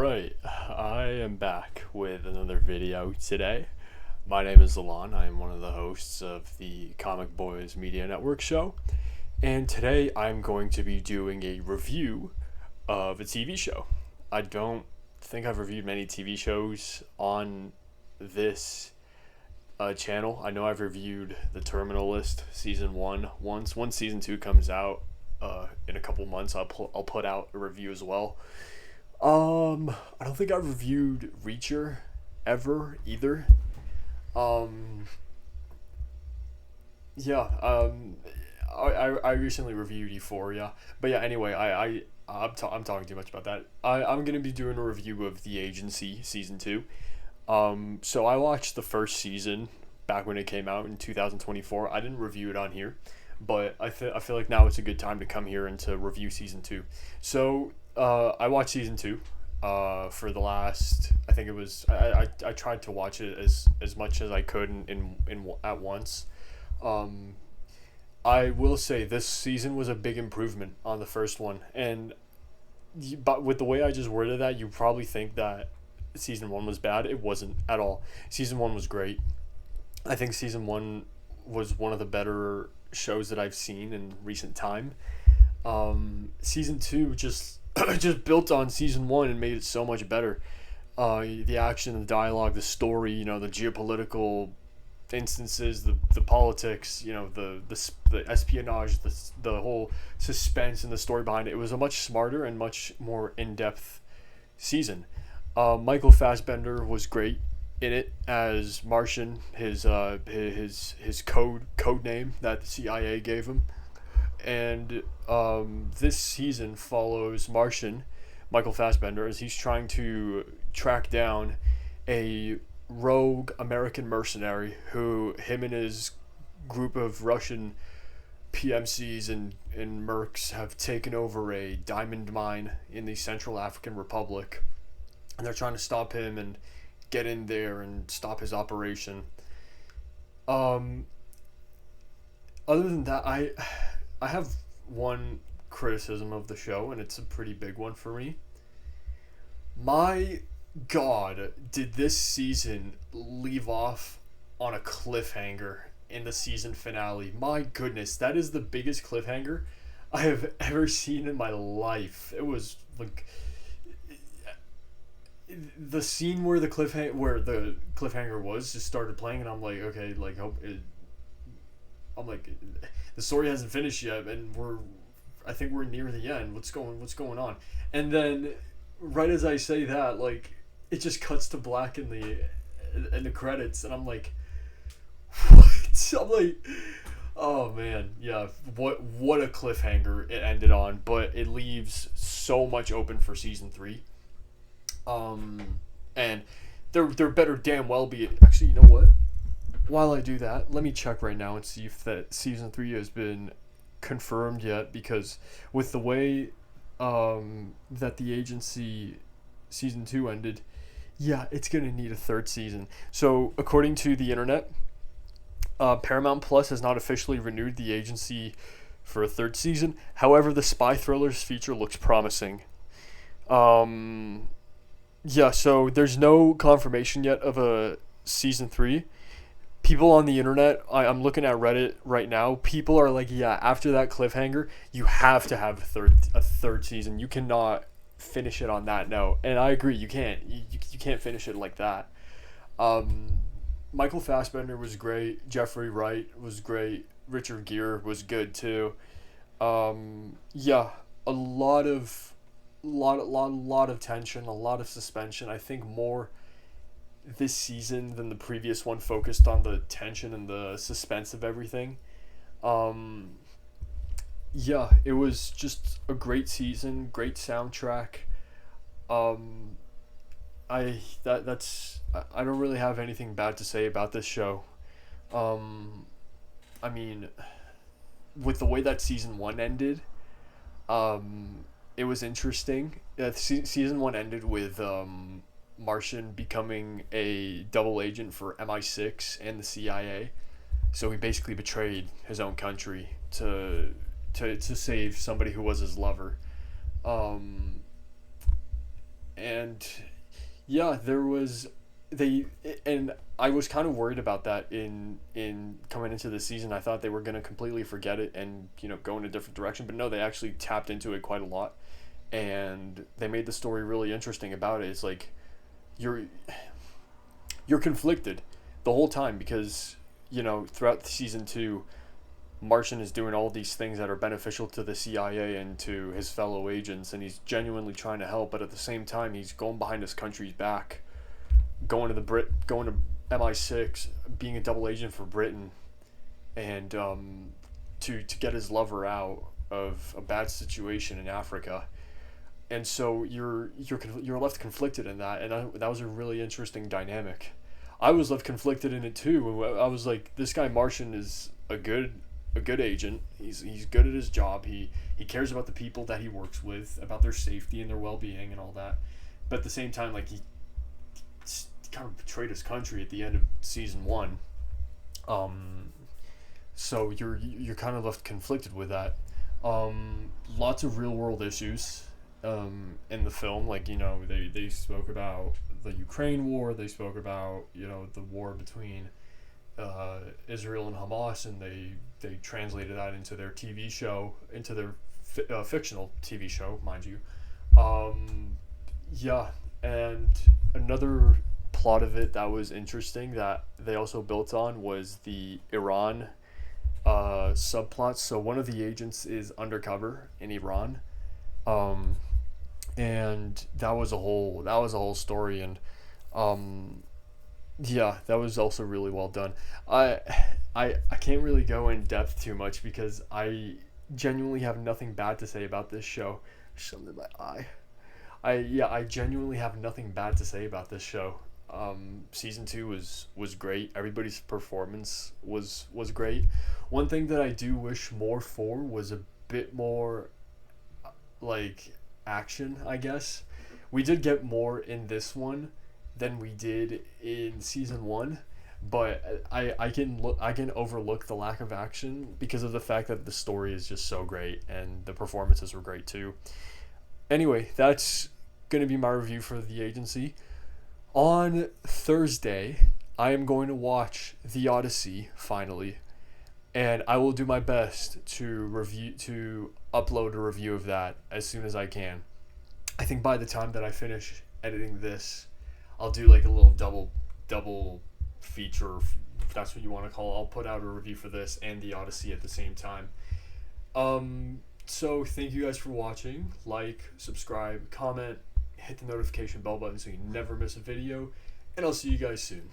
Alright, I am back with another video today. My name is Alon. I am one of the hosts of the Comic Boys Media Network show. And today I'm going to be doing a review of a TV show. I don't think I've reviewed many TV shows on this channel. I know I've reviewed The Terminal List Season 1 once. Once Season 2 comes out in a couple months, I'll put out a review as well. I don't think I've reviewed Reacher ever either. Um, yeah. I recently reviewed Euphoria, but yeah. Anyway, I'm talking too much about that. I'm gonna be doing a review of The Agency season 2. So I watched the first season back when it came out in 2024. I didn't review it on here, but I feel like now it's a good time to come here and to review season 2. So I watched season 2 for the last, I think it was, I tried to watch it as much as I could in at once. um I will say this season was a big improvement on the first one, and but with the way I just worded that, you probably think that season 1 was bad. It wasn't at all. Season 1 was great. I think season 1 was one of the better shows that I've seen in recent time. Season 2 just just built on season 1 and made it so much better. The action, the dialogue, the story, the geopolitical instances, the politics, the espionage, the whole suspense and the story behind it. It was a much smarter and much more in depth season. Michael Fassbender was great in it as Martian, his code name that the CIA gave him. And this season follows Martian, Michael Fassbender, as he's trying to track down a rogue American mercenary who him and his group of Russian PMCs and mercs have taken over a diamond mine in the Central African Republic, and they're trying to stop him and get in there and stop his operation. Um, Other than that, I have one criticism of the show, and it's a pretty big one for me. My God, did this season leave off on a cliffhanger in the season finale? My goodness, that is the biggest cliffhanger I have ever seen in my life. It was like the scene where the cliffhanger was just started playing, and I'm like, okay, like I'm like, the story hasn't finished yet, and I think we're near the end. What's going on? And then, right as I say that, like, it just cuts to black in the credits, and I'm like, what? I'm like, oh man, yeah. What a cliffhanger it ended on, but it leaves so much open for season 3. And there better damn well be. Actually, you know what? While I do that, let me check right now and see if that season 3 has been confirmed yet. Because with the way that The Agency season 2 ended, yeah, it's gonna need a third season. So according to the internet, Paramount Plus has not officially renewed The Agency for a third season. However, the spy thrillers feature looks promising. Um, yeah, so there's no confirmation yet of a season 3. People on the internet, I'm looking at Reddit right now. People are like, yeah, after that cliffhanger, you have to have a third season. You cannot finish it on that note. And I agree, you can't. You can't finish it like that. Um, Michael Fassbender was great. Jeffrey Wright was great. Richard Gere was good too. Yeah, a lot of tension, a lot of suspension. I think more this season than the previous one focused on the tension and the suspense of everything. Um, yeah, it was just a great season, great soundtrack. Um, I don't really have anything bad to say about this show. Um, I mean, with the way that season 1 ended, it was interesting. Season 1 ended with Martian becoming a double agent for MI6 and the CIA. So he basically betrayed his own country to save somebody who was his lover. Um, and yeah, there was they and I was kind of worried about that in coming into the season. I thought they were gonna completely forget it and go in a different direction, but no, they actually tapped into it quite a lot, and they made the story really interesting about it. It's like you're you're conflicted the whole time because throughout season 2, Martian is doing all these things that are beneficial to the CIA and to his fellow agents, and he's genuinely trying to help. But at the same time, he's going behind his country's back, going to MI6, being a double agent for Britain, and to get his lover out of a bad situation in Africa. And so you're left conflicted in that, and that was a really interesting dynamic. I was left conflicted in it too. I was like, this guy Martian is a good agent. He's good at his job. He cares about the people that he works with, about their safety and their well-being and all that. But at the same time, like, he kind of betrayed his country at the end of season 1. So you're kind of left conflicted with that. Lots of real world issues in the film. Like, they spoke about the Ukraine war. They spoke about the war between Israel and Hamas, and they translated that into their TV show, into their fictional TV show, mind you. Yeah, and another plot of it that was interesting that they also built on was the Iran subplot. So one of the agents is undercover in Iran, and that was a whole story, and yeah, that was also really well done. I can't really go in depth too much because I genuinely have nothing bad to say about this show. Something in my eye. I genuinely have nothing bad to say about this show. Season 2 was great. Everybody's performance was great. One thing that I do wish more for was a bit more like action, I guess. We did get more in this one than we did in season 1, but I can overlook the lack of action because of the fact that the story is just so great and the performances were great too. Anyway, that's going to be my review for The Agency. On Thursday, I am going to watch The Odyssey finally, and I will do my best to upload a review of that as soon as I can. I think by the time that I finish editing this, I'll do like a little double feature, if that's what you want to call it. I'll put out a review for this and The Odyssey at the same time. So thank you guys for watching. Like, subscribe, comment, hit the notification bell button so you never miss a video, and I'll see you guys soon.